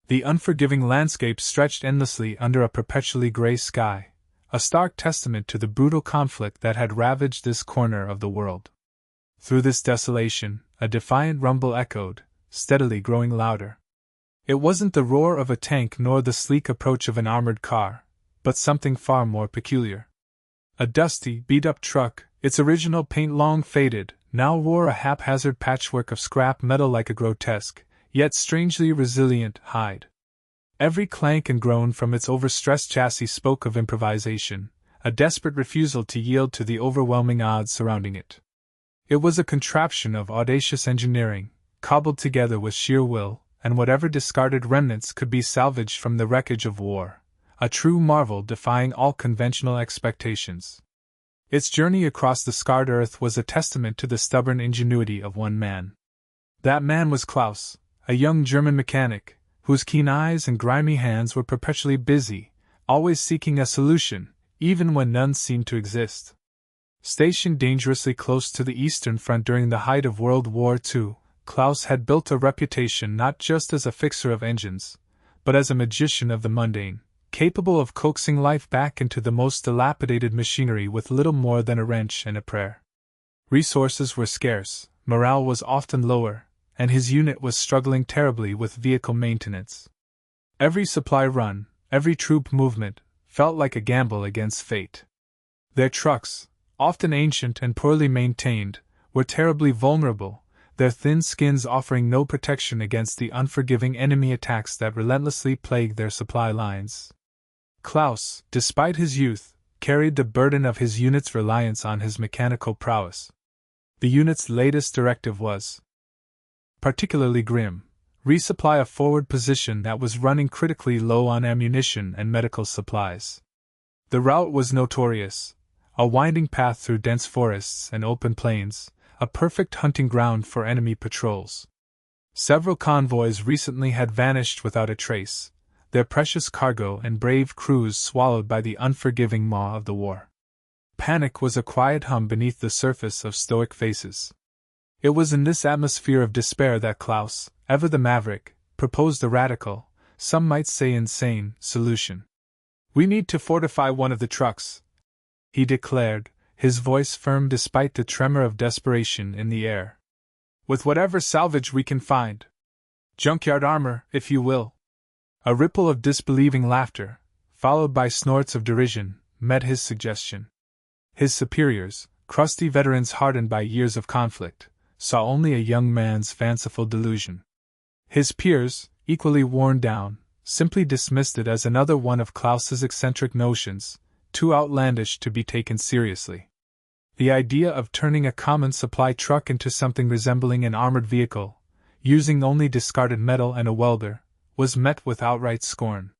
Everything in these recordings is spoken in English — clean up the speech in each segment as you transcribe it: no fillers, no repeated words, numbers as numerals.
The unforgiving landscape stretched endlessly under a perpetually gray sky, a stark testament to the brutal conflict that had ravaged this corner of the world. Through this desolation, a defiant rumble echoed, steadily growing louder. It wasn't the roar of a tank nor the sleek approach of an armored car, but something far more peculiar. A dusty, beat-up truck, its original paint long faded, now wore a haphazard patchwork of scrap metal like a grotesque, yet strangely resilient, hide. Every clank and groan from its overstressed chassis spoke of improvisation, a desperate refusal to yield to the overwhelming odds surrounding it. It was a contraption of audacious engineering, cobbled together with sheer will, and whatever discarded remnants could be salvaged from the wreckage of war, a true marvel defying all conventional expectations. Its journey across the scarred earth was a testament to the stubborn ingenuity of one man. That man was Klaus, a young German mechanic, whose keen eyes and grimy hands were perpetually busy, always seeking a solution, even when none seemed to exist. Stationed dangerously close to the Eastern Front during the height of World War II, Klaus had built a reputation not just as a fixer of engines, but as a magician of the mundane, capable of coaxing life back into the most dilapidated machinery with little more than a wrench and a prayer. Resources were scarce, morale was often lower, and his unit was struggling terribly with vehicle maintenance. Every supply run, every troop movement, felt like a gamble against fate. Their trucks, often ancient and poorly maintained, were terribly vulnerable, their thin skins offering no protection against the unforgiving enemy attacks that relentlessly plagued their supply lines. Klaus, despite his youth, carried the burden of his unit's reliance on his mechanical prowess. The unit's latest directive was particularly grim: resupply a forward position that was running critically low on ammunition and medical supplies. The route was notorious: a winding path through dense forests and open plains, a perfect hunting ground for enemy patrols. Several convoys recently had vanished without a trace, their precious cargo and brave crews swallowed by the unforgiving maw of the war. Panic was a quiet hum beneath the surface of stoic faces. It was in this atmosphere of despair that Klaus, ever the maverick, proposed a radical, some might say insane, solution. "We need to fortify one of the trucks," he declared, his voice firm despite the tremor of desperation in the air. "With whatever salvage we can find. Junkyard armor, if you will." A ripple of disbelieving laughter, followed by snorts of derision, met his suggestion. His superiors, crusty veterans hardened by years of conflict, saw only a young man's fanciful delusion. His peers, equally worn down, simply dismissed it as another one of Klaus's eccentric notions, too outlandish to be taken seriously. The idea of turning a common supply truck into something resembling an armored vehicle, using only discarded metal and a welder, was met with outright scorn.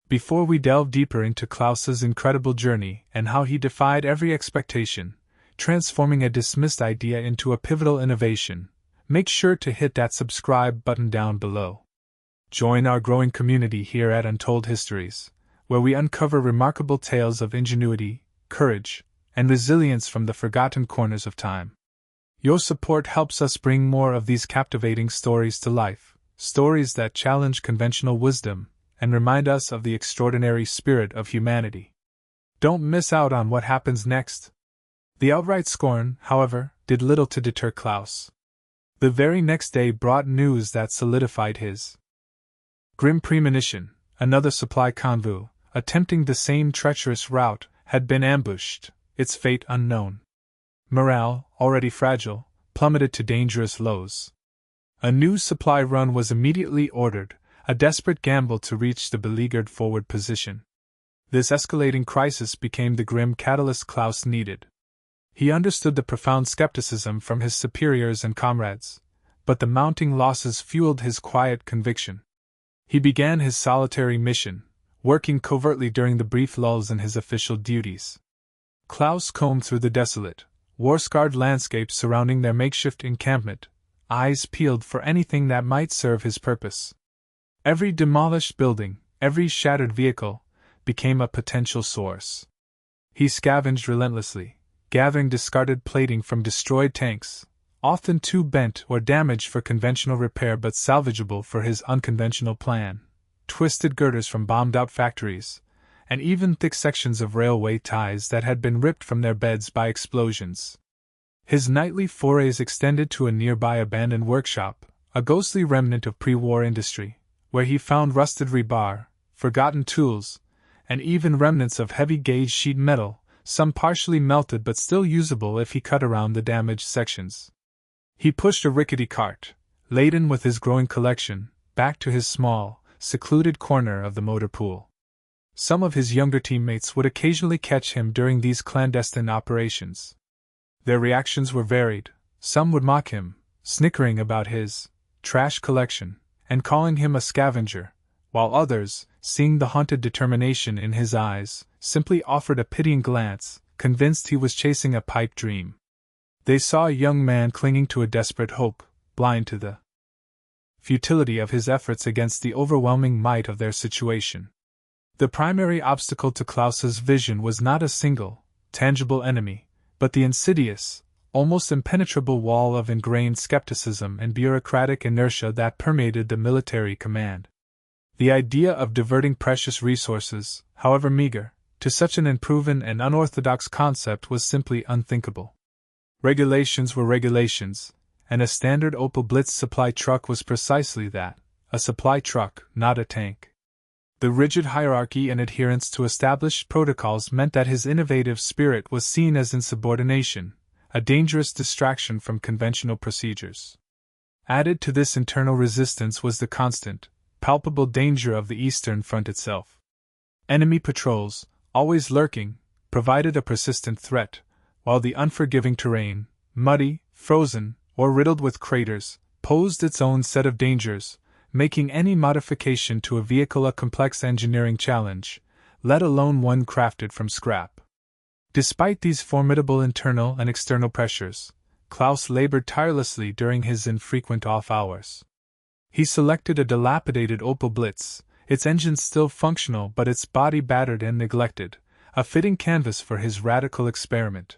Before we delve deeper into Klaus's incredible journey and how he defied every expectation, transforming a dismissed idea into a pivotal innovation, make sure to hit that subscribe button down below. Join our growing community here at Untold Histories, where we uncover remarkable tales of ingenuity, courage, and resilience from the forgotten corners of time. Your support helps us bring more of these captivating stories to life, stories that challenge conventional wisdom and remind us of the extraordinary spirit of humanity. Don't miss out on what happens next. The outright scorn, however, did little to deter Klaus. The very next day brought news that solidified his grim premonition. Another supply convoy, attempting the same treacherous route, had been ambushed, its fate unknown. Morale, already fragile, plummeted to dangerous lows. A new supply run was immediately ordered, a desperate gamble to reach the beleaguered forward position. This escalating crisis became the grim catalyst Klaus needed. He understood the profound skepticism from his superiors and comrades, but the mounting losses fueled his quiet conviction. He began his solitary mission, working covertly during the brief lulls in his official duties. Klaus combed through the desolate, war-scarred landscapes surrounding their makeshift encampment, eyes peeled for anything that might serve his purpose. Every demolished building, every shattered vehicle, became a potential source. He scavenged relentlessly, gathering discarded plating from destroyed tanks, often too bent or damaged for conventional repair but salvageable for his unconventional plan, twisted girders from bombed-out factories, and even thick sections of railway ties that had been ripped from their beds by explosions. His nightly forays extended to a nearby abandoned workshop, a ghostly remnant of pre-war industry, where he found rusted rebar, forgotten tools, and even remnants of heavy-gauge sheet metal, some partially melted but still usable if he cut around the damaged sections. He pushed a rickety cart, laden with his growing collection, back to his small, secluded corner of the motor pool. Some of his younger teammates would occasionally catch him during these clandestine operations. Their reactions were varied. Some would mock him, snickering about his trash collection, and calling him a scavenger, while others, seeing the haunted determination in his eyes, simply offered a pitying glance, convinced he was chasing a pipe dream. They saw a young man clinging to a desperate hope, blind to the futility of his efforts against the overwhelming might of their situation. The primary obstacle to Klaus's vision was not a single, tangible enemy, but the insidious, almost impenetrable wall of ingrained skepticism and bureaucratic inertia that permeated the military command. The idea of diverting precious resources, however meager, to such an unproven and unorthodox concept was simply unthinkable. Regulations were regulations, and a standard Opel Blitz supply truck was precisely that, a supply truck, not a tank. The rigid hierarchy and adherence to established protocols meant that his innovative spirit was seen as insubordination, a dangerous distraction from conventional procedures. Added to this internal resistance was the constant, palpable danger of the Eastern Front itself. Enemy patrols, always lurking, provided a persistent threat, while the unforgiving terrain, muddy, frozen, or riddled with craters, posed its own set of dangers, making any modification to a vehicle a complex engineering challenge, let alone one crafted from scrap. Despite these formidable internal and external pressures, Klaus labored tirelessly during his infrequent off hours. He selected a dilapidated Opel Blitz, its engine still functional but its body battered and neglected, a fitting canvas for his radical experiment.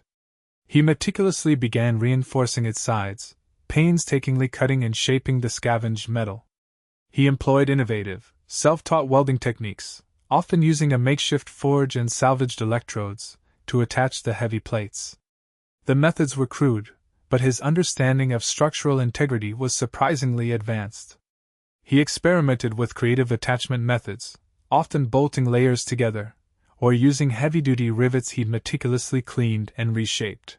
He meticulously began reinforcing its sides, painstakingly cutting and shaping the scavenged metal. He employed innovative, self-taught welding techniques, often using a makeshift forge and salvaged electrodes, to attach the heavy plates. The methods were crude, but his understanding of structural integrity was surprisingly advanced. He experimented with creative attachment methods, often bolting layers together, or using heavy-duty rivets he'd meticulously cleaned and reshaped.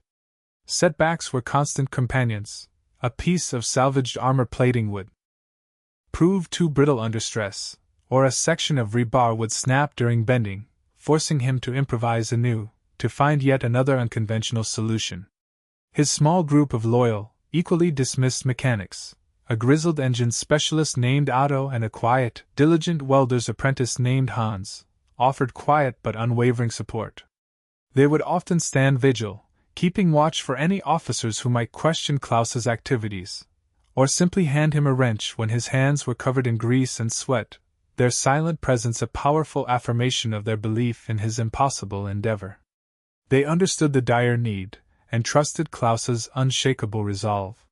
Setbacks were constant companions. A piece of salvaged armor plating would prove too brittle under stress, or a section of rebar would snap during bending, forcing him to improvise anew, to find yet another unconventional solution. His small group of loyal, equally dismissed mechanics, a grizzled engine specialist named Otto and a quiet, diligent welder's apprentice named Hans, offered quiet but unwavering support. They would often stand vigil, keeping watch for any officers who might question Klaus's activities, or simply hand him a wrench when his hands were covered in grease and sweat, their silent presence a powerful affirmation of their belief in his impossible endeavor. They understood the dire need, and trusted Klaus's unshakable resolve.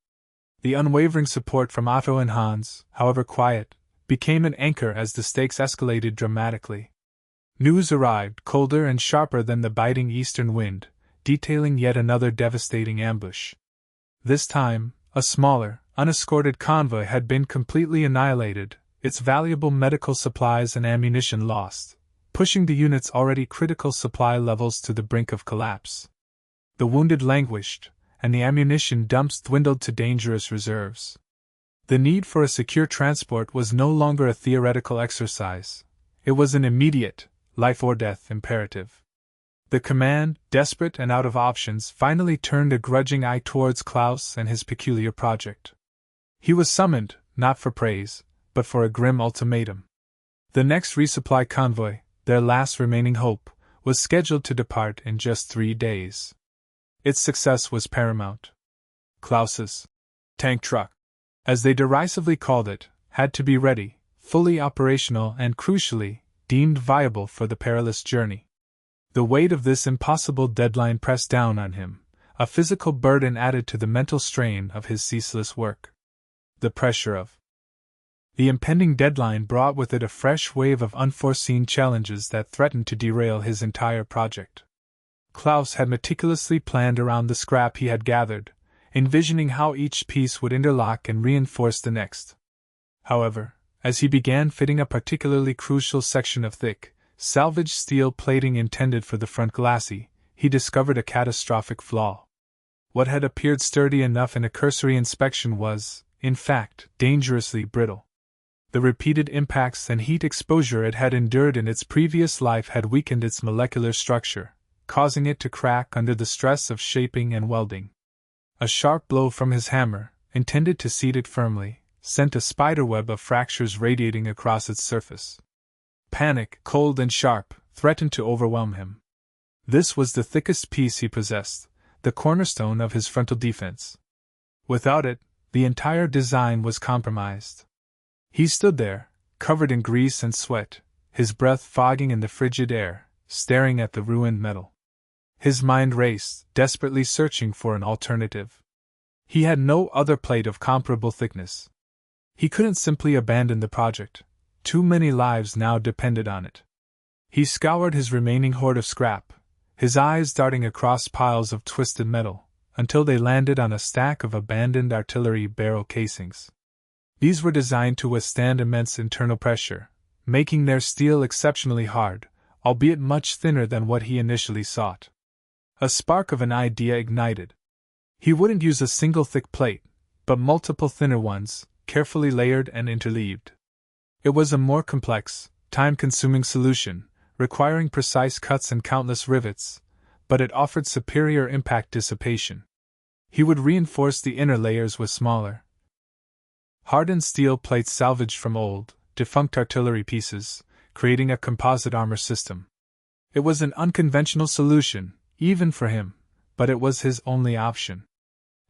The unwavering support from Otto and Hans, however quiet, became an anchor as the stakes escalated dramatically. News arrived, colder and sharper than the biting eastern wind, detailing yet another devastating ambush. This time, a smaller, unescorted convoy had been completely annihilated, its valuable medical supplies and ammunition lost, pushing the unit's already critical supply levels to the brink of collapse. The wounded languished, and the ammunition dumps dwindled to dangerous reserves. The need for a secure transport was no longer a theoretical exercise. It was an immediate, life-or-death imperative. The command, desperate and out of options, finally turned a grudging eye towards Klaus and his peculiar project. He was summoned, not for praise, but for a grim ultimatum. The next resupply convoy, their last remaining hope, was scheduled to depart in just 3 days. Its success was paramount. Klaus's tank truck, as they derisively called it, had to be ready, fully operational and, crucially, deemed viable for the perilous journey. The weight of this impossible deadline pressed down on him, a physical burden added to the mental strain of his ceaseless work. The pressure of The impending deadline brought with it a fresh wave of unforeseen challenges that threatened to derail his entire project. Klaus had meticulously planned around the scrap he had gathered, envisioning how each piece would interlock and reinforce the next. However, as he began fitting a particularly crucial section of thick, salvaged steel plating intended for the front glacis, he discovered a catastrophic flaw. What had appeared sturdy enough in a cursory inspection was, in fact, dangerously brittle. The repeated impacts and heat exposure it had endured in its previous life had weakened its molecular structure, causing it to crack under the stress of shaping and welding. A sharp blow from his hammer, intended to seat it firmly, sent a spiderweb of fractures radiating across its surface. Panic, cold and sharp, threatened to overwhelm him. This was the thickest piece he possessed, the cornerstone of his frontal defense. Without it, the entire design was compromised. He stood there, covered in grease and sweat, his breath fogging in the frigid air, staring at the ruined metal. His mind raced, desperately searching for an alternative. He had no other plate of comparable thickness. He couldn't simply abandon the project. Too many lives now depended on it. He scoured his remaining hoard of scrap, his eyes darting across piles of twisted metal, until they landed on a stack of abandoned artillery barrel casings. These were designed to withstand immense internal pressure, making their steel exceptionally hard, albeit much thinner than what he initially sought. A spark of an idea ignited. He wouldn't use a single thick plate, but multiple thinner ones, carefully layered and interleaved. It was a more complex, time-consuming solution, requiring precise cuts and countless rivets, but it offered superior impact dissipation. He would reinforce the inner layers with smaller, hardened steel plates salvaged from old, defunct artillery pieces, creating a composite armor system. It was an unconventional solution, even for him, but it was his only option.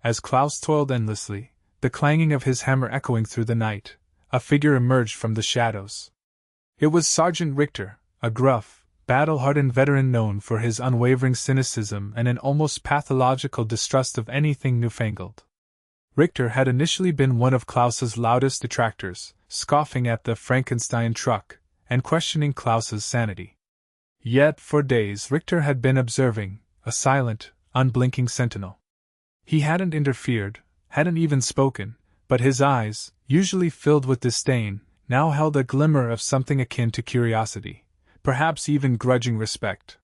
As Klaus toiled endlessly, the clanging of his hammer echoing through the night, a figure emerged from the shadows. It was Sergeant Richter, a gruff, battle-hardened veteran known for his unwavering cynicism and an almost pathological distrust of anything newfangled. Richter had initially been one of Klaus's loudest detractors, scoffing at the Frankenstein truck and questioning Klaus's sanity. Yet for days Richter had been observing, a silent, unblinking sentinel. He hadn't interfered, hadn't even spoken, but his eyes, usually filled with disdain, now held a glimmer of something akin to curiosity, perhaps even grudging respect.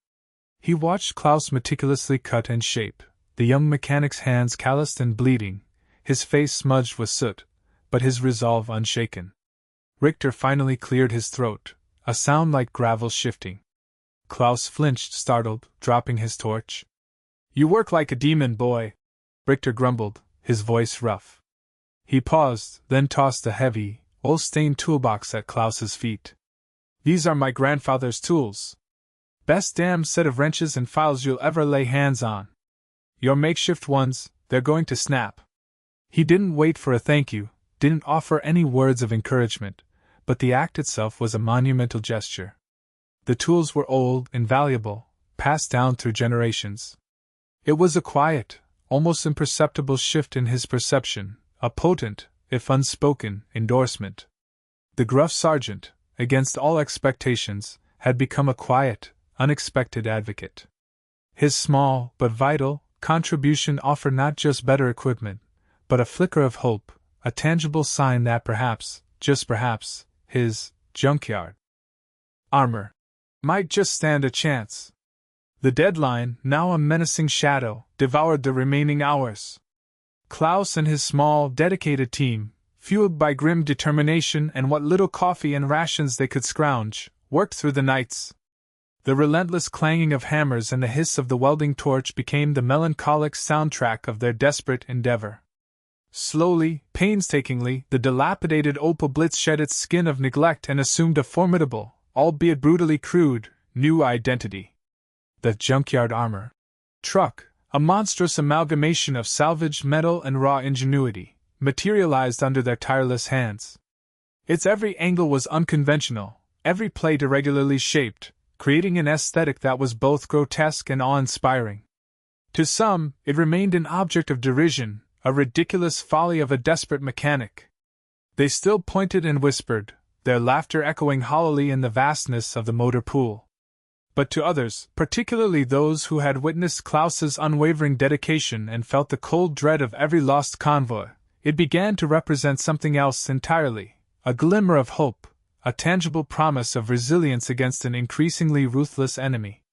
He watched Klaus meticulously cut and shape, the young mechanic's hands calloused and bleeding, his face smudged with soot, but his resolve unshaken. Richter finally cleared his throat, a sound like gravel shifting. Klaus flinched, startled, dropping his torch. "You work like a demon, boy," Richter grumbled, his voice rough. He paused, then tossed a heavy, oil-stained toolbox at Klaus's feet. "These are my grandfather's tools. Best damn set of wrenches and files you'll ever lay hands on. Your makeshift ones, they're going to snap." He didn't wait for a thank you, didn't offer any words of encouragement, but the act itself was a monumental gesture. The tools were old, invaluable, passed down through generations. It was a quiet, almost imperceptible shift in his perception, a potent, if unspoken, endorsement. The gruff sergeant, against all expectations, had become a quiet, unexpected advocate. His small, but vital, contribution offered not just better equipment, but a flicker of hope, a tangible sign that perhaps, just perhaps, his junkyard armor might just stand a chance. The deadline, now a menacing shadow, devoured the remaining hours. Klaus and his small, dedicated team, fueled by grim determination and what little coffee and rations they could scrounge, worked through the nights. The relentless clanging of hammers and the hiss of the welding torch became the melancholic soundtrack of their desperate endeavor. Slowly, painstakingly, the dilapidated Opel Blitz shed its skin of neglect and assumed a formidable, albeit brutally crude, new identity. The junkyard armor truck, a monstrous amalgamation of salvaged metal and raw ingenuity, materialized under their tireless hands. Its every angle was unconventional, every plate irregularly shaped, creating an aesthetic that was both grotesque and awe-inspiring. To some, it remained an object of derision, a ridiculous folly of a desperate mechanic. They still pointed and whispered, their laughter echoing hollowly in the vastness of the motor pool. But to others, particularly those who had witnessed Klaus's unwavering dedication and felt the cold dread of every lost convoy, it began to represent something else entirely, a glimmer of hope, a tangible promise of resilience against an increasingly ruthless enemy.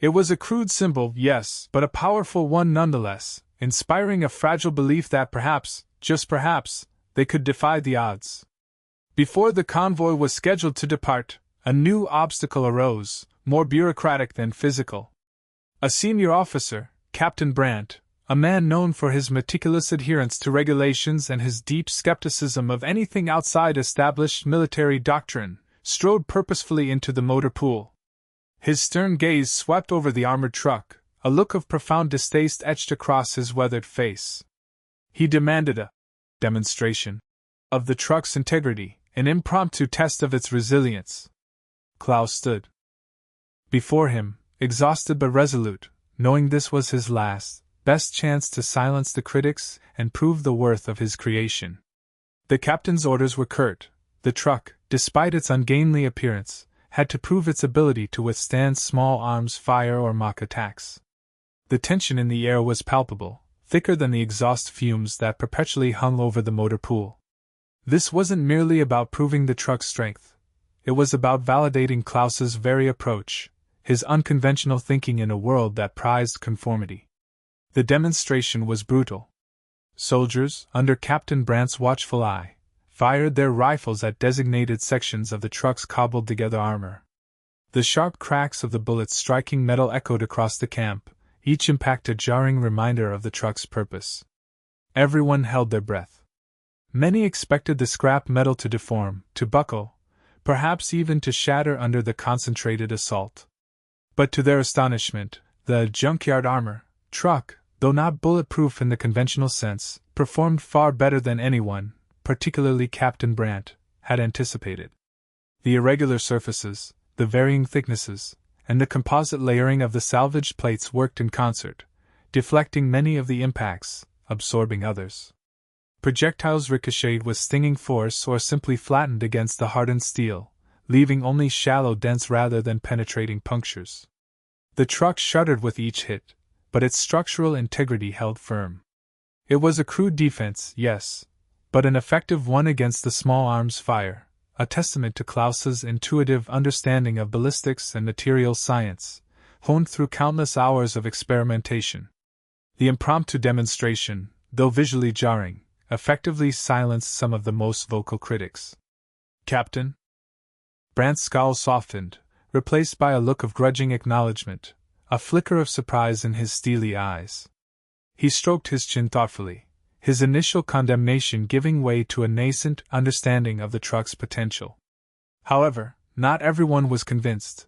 It was a crude symbol, yes, but a powerful one nonetheless, inspiring a fragile belief that perhaps, just perhaps, they could defy the odds. Before the convoy was scheduled to depart, a new obstacle arose, more bureaucratic than physical. A senior officer, Captain Brandt, a man known for his meticulous adherence to regulations and his deep skepticism of anything outside established military doctrine, strode purposefully into the motor pool. His stern gaze swept over the armored truck, a look of profound distaste etched across his weathered face. He demanded a demonstration of the truck's integrity, an impromptu test of its resilience. Klaus stood before him, exhausted but resolute, knowing this was his last, best chance to silence the critics and prove the worth of his creation. The captain's orders were curt. The truck, despite its ungainly appearance, had to prove its ability to withstand small arms fire or mock attacks. The tension in the air was palpable, thicker than the exhaust fumes that perpetually hung over the motor pool. This wasn't merely about proving the truck's strength. It was about validating Klaus's very approach, his unconventional thinking in a world that prized conformity. The demonstration was brutal. Soldiers, under Captain Brandt's watchful eye, fired their rifles at designated sections of the truck's cobbled-together armor. The sharp cracks of the bullets striking metal echoed across the camp, each impact a jarring reminder of the truck's purpose. Everyone held their breath. Many expected the scrap metal to deform, to buckle, perhaps even to shatter under the concentrated assault. But to their astonishment, the Junkyard armor truck, though not bulletproof in the conventional sense, performed far better than anyone, particularly Captain Brandt, had anticipated. The irregular surfaces, the varying thicknesses, and the composite layering of the salvaged plates worked in concert, deflecting many of the impacts, absorbing others. Projectiles ricocheted with stinging force or simply flattened against the hardened steel, leaving only shallow dents rather than penetrating punctures. The truck shuddered with each hit, but its structural integrity held firm. It was a crude defense, yes, but an effective one against the small arms fire, a testament to Klaus's intuitive understanding of ballistics and materials science, honed through countless hours of experimentation. The impromptu demonstration, though visually jarring, effectively silenced some of the most vocal critics. Captain? Brandt's scowl softened, replaced by a look of grudging acknowledgement, a flicker of surprise in his steely eyes. He stroked his chin thoughtfully, his initial condemnation giving way to a nascent understanding of the truck's potential. However, not everyone was convinced.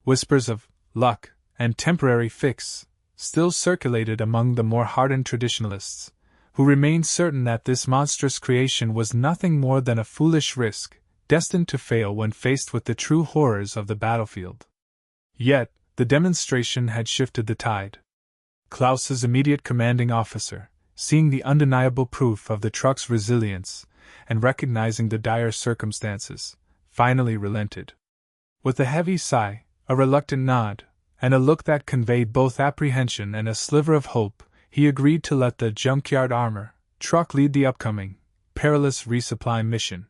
Whispers of luck and temporary fix still circulated among the more hardened traditionalists, who remained certain that this monstrous creation was nothing more than a foolish risk, destined to fail when faced with the true horrors of the battlefield. Yet, the demonstration had shifted the tide. Klaus's immediate commanding officer, seeing the undeniable proof of the truck's resilience, and recognizing the dire circumstances, finally relented. With a heavy sigh, a reluctant nod, and a look that conveyed both apprehension and a sliver of hope, he agreed to let the Junkyard armor truck lead the upcoming, perilous resupply mission.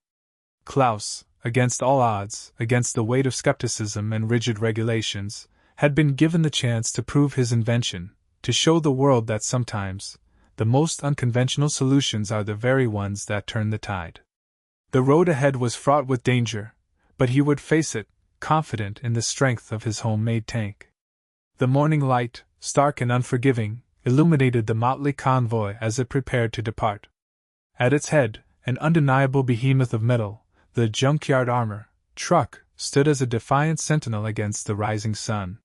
Klaus, against all odds, against the weight of skepticism and rigid regulations, had been given the chance to prove his invention, to show the world that sometimes the most unconventional solutions are the very ones that turn the tide. The road ahead was fraught with danger, but he would face it, confident in the strength of his homemade tank. The morning light, stark and unforgiving, illuminated the motley convoy as it prepared to depart. At its head, an undeniable behemoth of metal, the Junkyard armor truck stood as a defiant sentinel against the rising sun.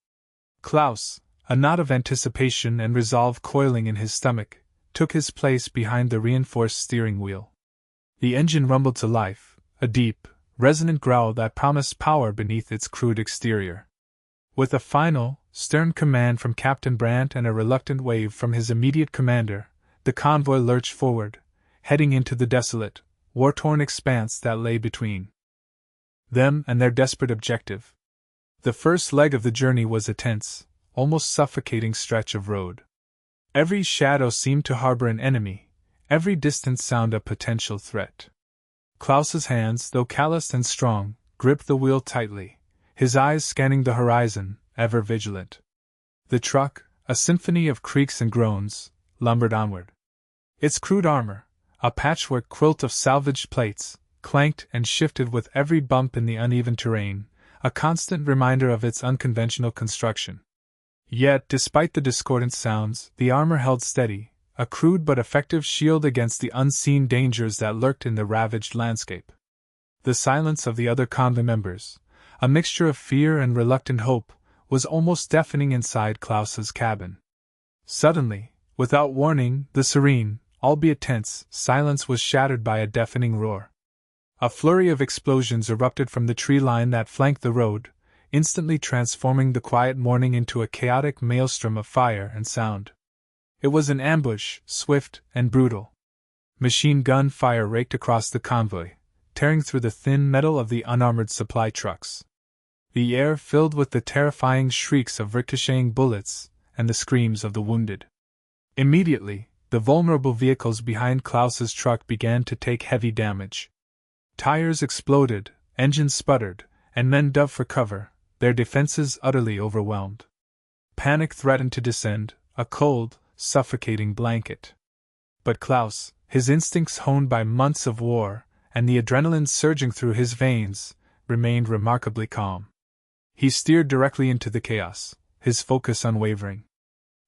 Klaus, a knot of anticipation and resolve coiling in his stomach, took his place behind the reinforced steering wheel. The engine rumbled to life, a deep, resonant growl that promised power beneath its crude exterior. With a final, stern command from Captain Brandt and a reluctant wave from his immediate commander, the convoy lurched forward, heading into the desolate, war-torn expanse that lay between them and their desperate objective. The first leg of the journey was a tense, almost suffocating stretch of road. Every shadow seemed to harbor an enemy, every distant sound a potential threat. Klaus's hands, though calloused and strong, gripped the wheel tightly, his eyes scanning the horizon, ever vigilant. The truck, a symphony of creaks and groans, lumbered onward. Its crude armor, a patchwork quilt of salvaged plates, clanked and shifted with every bump in the uneven terrain, a constant reminder of its unconventional construction. Yet, despite the discordant sounds, the armor held steady, a crude but effective shield against the unseen dangers that lurked in the ravaged landscape. The silence of the other convoy members, a mixture of fear and reluctant hope, was almost deafening inside Klaus's cabin. Suddenly, without warning, the serene, albeit tense, silence was shattered by a deafening roar. A flurry of explosions erupted from the tree line that flanked the road, instantly transforming the quiet morning into a chaotic maelstrom of fire and sound. It was an ambush, swift and brutal. Machine gun fire raked across the convoy, tearing through the thin metal of the unarmored supply trucks. The air filled with the terrifying shrieks of ricocheting bullets and the screams of the wounded. Immediately, the vulnerable vehicles behind Klaus's truck began to take heavy damage. Tires exploded, engines sputtered, and men dove for cover, their defenses utterly overwhelmed. Panic threatened to descend, a cold, suffocating blanket. But Klaus, his instincts honed by months of war, and the adrenaline surging through his veins, remained remarkably calm. He steered directly into the chaos, his focus unwavering.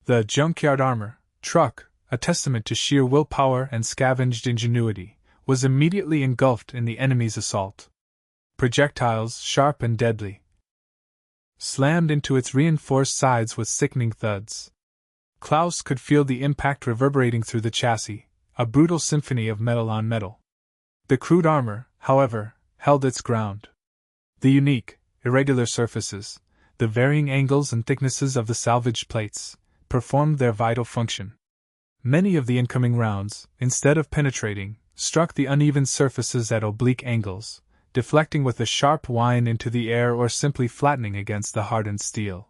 The junkyard armor, truck, a testament to sheer willpower and scavenged ingenuity, was immediately engulfed in the enemy's assault. Projectiles, sharp and deadly, slammed into its reinforced sides with sickening thuds. Klaus could feel the impact reverberating through the chassis, a brutal symphony of metal on metal. The crude armor, however, held its ground. The unique, irregular surfaces, the varying angles and thicknesses of the salvaged plates, performed their vital function. Many of the incoming rounds, instead of penetrating, struck the uneven surfaces at oblique angles, deflecting with a sharp whine into the air or simply flattening against the hardened steel.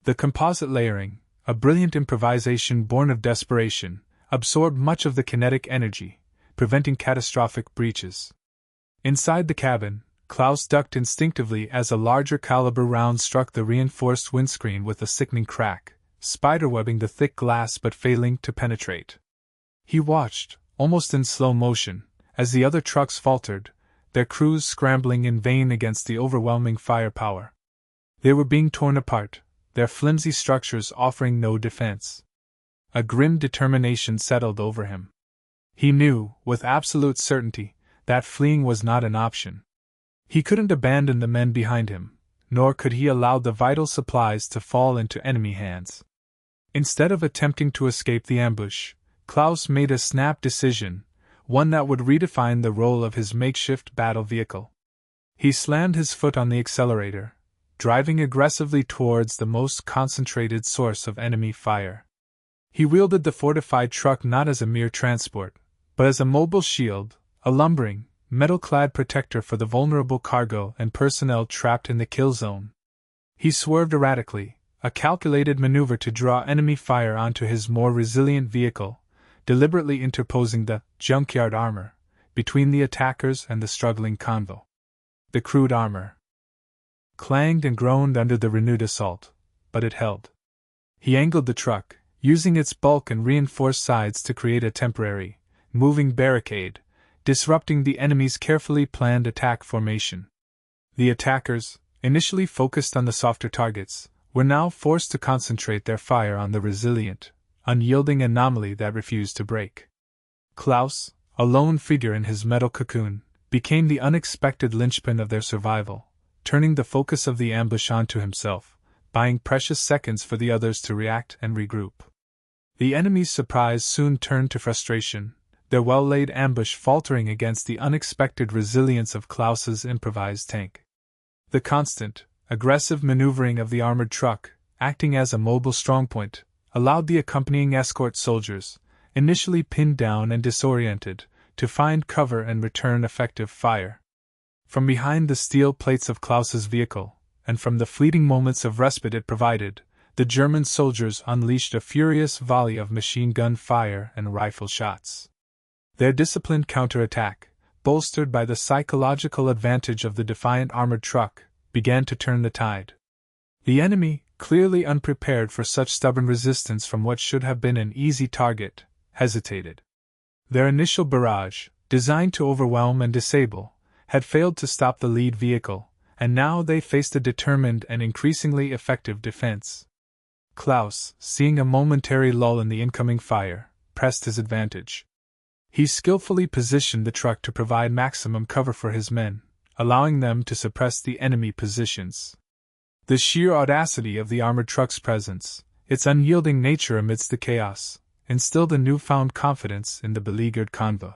The composite layering, a brilliant improvisation born of desperation, absorbed much of the kinetic energy, preventing catastrophic breaches. Inside the cabin, Klaus ducked instinctively as a larger caliber round struck the reinforced windscreen with a sickening crack, spiderwebbing the thick glass but failing to penetrate. He watched, almost in slow motion, as the other trucks faltered, their crews scrambling in vain against the overwhelming firepower. They were being torn apart, their flimsy structures offering no defense. A grim determination settled over him. He knew, with absolute certainty, that fleeing was not an option. He couldn't abandon the men behind him, nor could he allow the vital supplies to fall into enemy hands. Instead of attempting to escape the ambush, Klaus made a snap decision, one that would redefine the role of his makeshift battle vehicle. He slammed his foot on the accelerator, driving aggressively towards the most concentrated source of enemy fire. He wielded the fortified truck not as a mere transport, but as a mobile shield, a lumbering, metal-clad protector for the vulnerable cargo and personnel trapped in the kill zone. He swerved erratically, a calculated maneuver to draw enemy fire onto his more resilient vehicle, deliberately interposing the junkyard armor between the attackers and the struggling convoy. The crude armor clanged and groaned under the renewed assault, but it held. He angled the truck, using its bulk and reinforced sides to create a temporary, moving barricade, disrupting the enemy's carefully planned attack formation. The attackers, initially focused on the softer targets, were now forced to concentrate their fire on the resilient, unyielding anomaly that refused to break. Klaus, a lone figure in his metal cocoon, became the unexpected linchpin of their survival, turning the focus of the ambush onto himself, buying precious seconds for the others to react and regroup. The enemy's surprise soon turned to frustration, their well-laid ambush faltering against the unexpected resilience of Klaus's improvised tank. The constant, aggressive maneuvering of the armored truck, acting as a mobile strongpoint, allowed the accompanying escort soldiers, initially pinned down and disoriented, to find cover and return effective fire. From behind the steel plates of Klaus's vehicle, and from the fleeting moments of respite it provided, the German soldiers unleashed a furious volley of machine gun fire and rifle shots. Their disciplined counterattack, bolstered by the psychological advantage of the defiant armored truck, began to turn the tide. The enemy, clearly unprepared for such stubborn resistance from what should have been an easy target, hesitated. Their initial barrage, designed to overwhelm and disable, had failed to stop the lead vehicle, and now they faced a determined and increasingly effective defense. Klaus, seeing a momentary lull in the incoming fire, pressed his advantage. He skillfully positioned the truck to provide maximum cover for his men, allowing them to suppress the enemy positions. The sheer audacity of the armored truck's presence, its unyielding nature amidst the chaos, instilled a newfound confidence in the beleaguered convoy.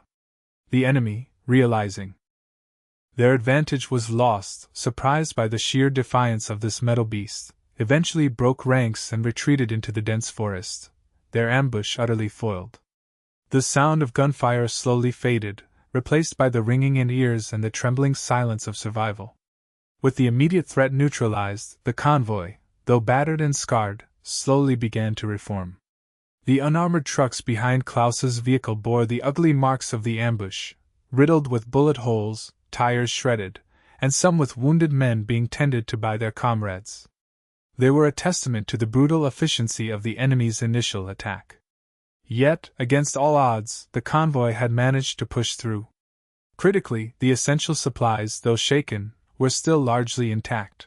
The enemy, realizing their advantage was lost, surprised by the sheer defiance of this metal beast, eventually broke ranks and retreated into the dense forest, their ambush utterly foiled. The sound of gunfire slowly faded, replaced by the ringing in ears and the trembling silence of survival. With the immediate threat neutralized, the convoy, though battered and scarred, slowly began to reform. The unarmored trucks behind Klaus's vehicle bore the ugly marks of the ambush, riddled with bullet holes, tires shredded, and some with wounded men being tended to by their comrades. They were a testament to the brutal efficiency of the enemy's initial attack. Yet, against all odds, the convoy had managed to push through. Critically, the essential supplies, though shaken, were still largely intact.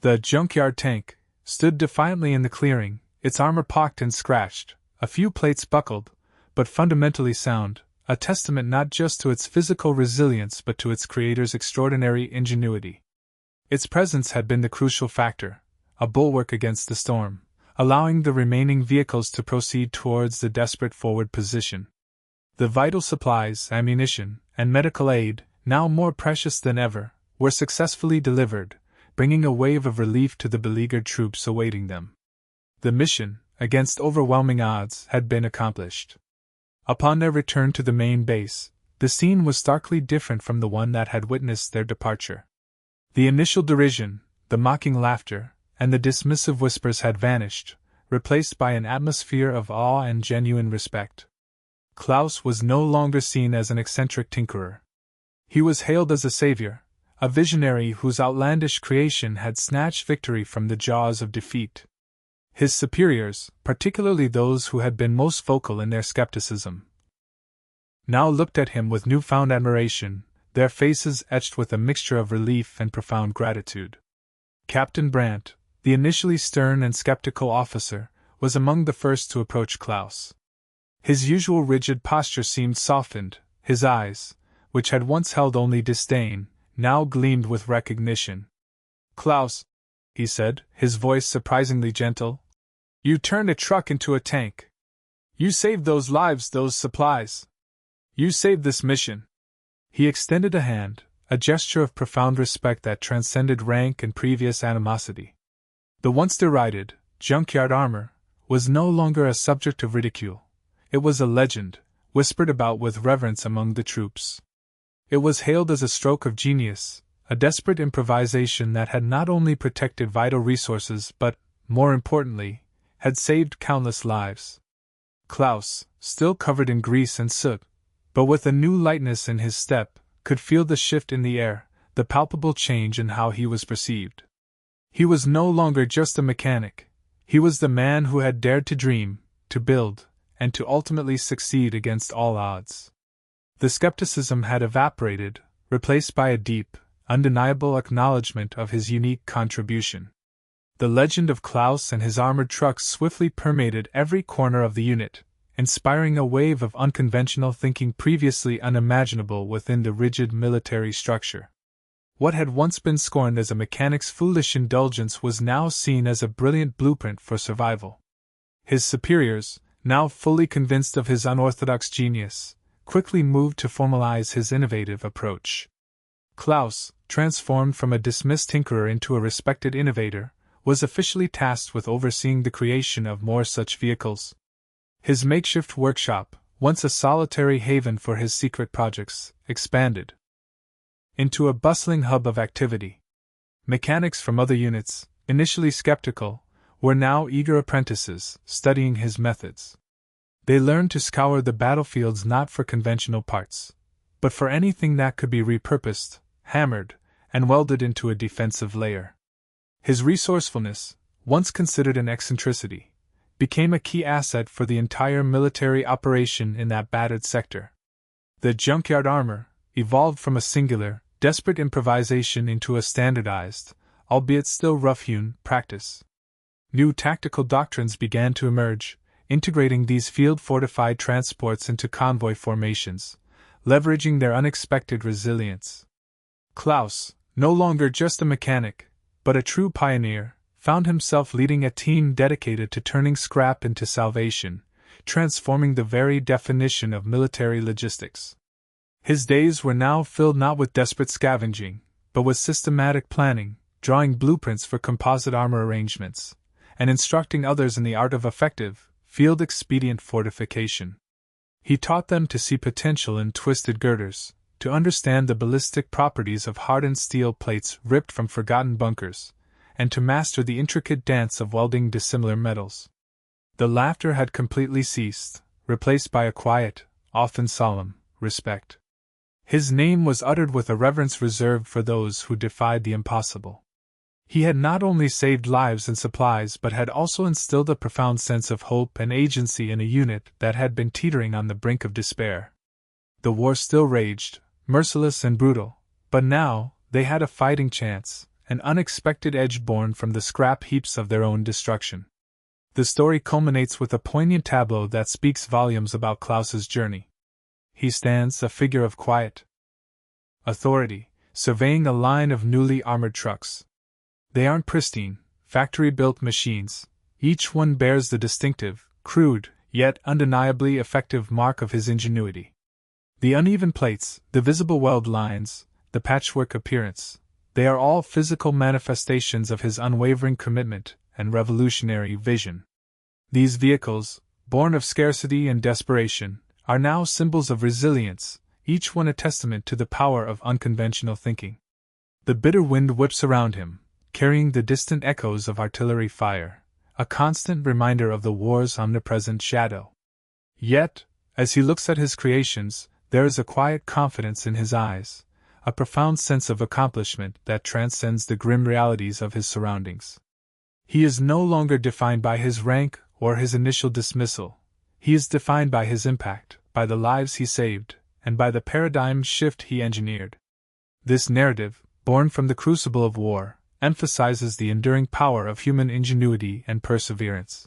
The Junkyard tank stood defiantly in the clearing, its armor pocked and scratched, a few plates buckled, but fundamentally sound, a testament not just to its physical resilience but to its creator's extraordinary ingenuity. Its presence had been the crucial factor, a bulwark against the storm, allowing the remaining vehicles to proceed towards the desperate forward position. The vital supplies, ammunition, and medical aid, now more precious than ever, were successfully delivered, bringing a wave of relief to the beleaguered troops awaiting them. The mission, against overwhelming odds, had been accomplished. Upon their return to the main base, the scene was starkly different from the one that had witnessed their departure. The initial derision, the mocking laughter, and the dismissive whispers had vanished, replaced by an atmosphere of awe and genuine respect. Klaus was no longer seen as an eccentric tinkerer. He was hailed as a savior, a visionary whose outlandish creation had snatched victory from the jaws of defeat. His superiors, particularly those who had been most vocal in their skepticism, now looked at him with newfound admiration, their faces etched with a mixture of relief and profound gratitude. Captain Brandt, the initially stern and skeptical officer, was among the first to approach Klaus. His usual rigid posture seemed softened, his eyes, which had once held only disdain, now gleamed with recognition. "Klaus," he said, his voice surprisingly gentle, "you turned a truck into a tank. You saved those lives, those supplies. You saved this mission." He extended a hand, a gesture of profound respect that transcended rank and previous animosity. The once derided, junkyard armor, was no longer a subject of ridicule. It was a legend, whispered about with reverence among the troops. It was hailed as a stroke of genius, a desperate improvisation that had not only protected vital resources but, more importantly, had saved countless lives. Klaus, still covered in grease and soot, but with a new lightness in his step, could feel the shift in the air, the palpable change in how he was perceived. He was no longer just a mechanic, he was the man who had dared to dream, to build, and to ultimately succeed against all odds. The skepticism had evaporated, replaced by a deep, undeniable acknowledgement of his unique contribution. The legend of Klaus and his armored trucks swiftly permeated every corner of the unit, inspiring a wave of unconventional thinking previously unimaginable within the rigid military structure. What had once been scorned as a mechanic's foolish indulgence was now seen as a brilliant blueprint for survival. His superiors, now fully convinced of his unorthodox genius, quickly moved to formalize his innovative approach. Klaus, transformed from a dismissed tinkerer into a respected innovator, was officially tasked with overseeing the creation of more such vehicles. His makeshift workshop, once a solitary haven for his secret projects, expanded into a bustling hub of activity. Mechanics from other units, initially skeptical, were now eager apprentices, studying his methods. They learned to scour the battlefields not for conventional parts, but for anything that could be repurposed, hammered, and welded into a defensive layer. His resourcefulness, once considered an eccentricity, became a key asset for the entire military operation in that battered sector. The Junkyard armor evolved from a singular, desperate improvisation into a standardized, albeit still rough-hewn, practice. New tactical doctrines began to emerge, integrating these field-fortified transports into convoy formations, leveraging their unexpected resilience. Klaus, no longer just a mechanic, but a true pioneer, found himself leading a team dedicated to turning scrap into salvation, transforming the very definition of military logistics. His days were now filled not with desperate scavenging, but with systematic planning, drawing blueprints for composite armor arrangements, and instructing others in the art of effective, field-expedient fortification. He taught them to see potential in twisted girders, to understand the ballistic properties of hardened steel plates ripped from forgotten bunkers, and to master the intricate dance of welding dissimilar metals. The laughter had completely ceased, replaced by a quiet, often solemn, respect. His name was uttered with a reverence reserved for those who defied the impossible. He had not only saved lives and supplies but had also instilled a profound sense of hope and agency in a unit that had been teetering on the brink of despair. The war still raged, merciless and brutal, but now they had a fighting chance, an unexpected edge born from the scrap heaps of their own destruction. The story culminates with a poignant tableau that speaks volumes about Klaus's journey. He stands, a figure of quiet authority, surveying a line of newly armored trucks. They aren't pristine, factory-built machines. Each one bears the distinctive, crude, yet undeniably effective mark of his ingenuity. The uneven plates, the visible weld lines, the patchwork appearance, they are all physical manifestations of his unwavering commitment and revolutionary vision. These vehicles, born of scarcity and desperation, are now symbols of resilience, each one a testament to the power of unconventional thinking. The bitter wind whips around him, carrying the distant echoes of artillery fire, a constant reminder of the war's omnipresent shadow. Yet, as he looks at his creations, there is a quiet confidence in his eyes, a profound sense of accomplishment that transcends the grim realities of his surroundings. He is no longer defined by his rank or his initial dismissal. He is defined by his impact, by the lives he saved, and by the paradigm shift he engineered. This narrative, born from the crucible of war, emphasizes the enduring power of human ingenuity and perseverance.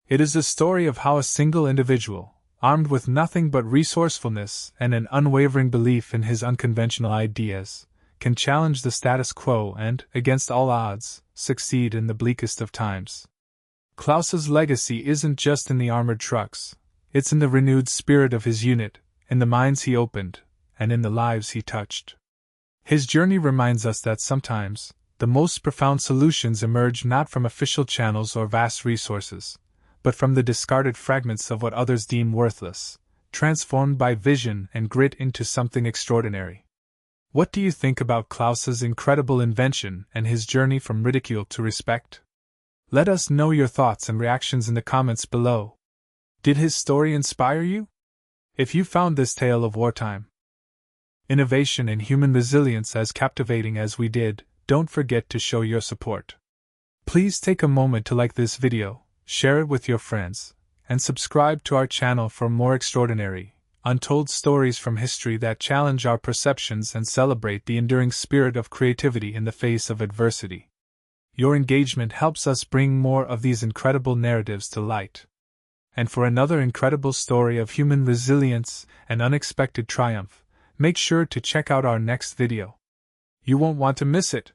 It is a story of how a single individual, armed with nothing but resourcefulness and an unwavering belief in his unconventional ideas, can challenge the status quo and, against all odds, succeed in the bleakest of times. Klaus's legacy isn't just in the armored trucks, it's in the renewed spirit of his unit, in the minds he opened, and in the lives he touched. His journey reminds us that sometimes, the most profound solutions emerge not from official channels or vast resources, but from the discarded fragments of what others deem worthless, transformed by vision and grit into something extraordinary. What do you think about Klaus's incredible invention and his journey from ridicule to respect? Let us know your thoughts and reactions in the comments below. Did his story inspire you? If you found this tale of wartime innovation and human resilience as captivating as we did, don't forget to show your support. Please take a moment to like this video, share it with your friends, and subscribe to our channel for more extraordinary, untold stories from history that challenge our perceptions and celebrate the enduring spirit of creativity in the face of adversity. Your engagement helps us bring more of these incredible narratives to light. And for another incredible story of human resilience and unexpected triumph, make sure to check out our next video. You won't want to miss it.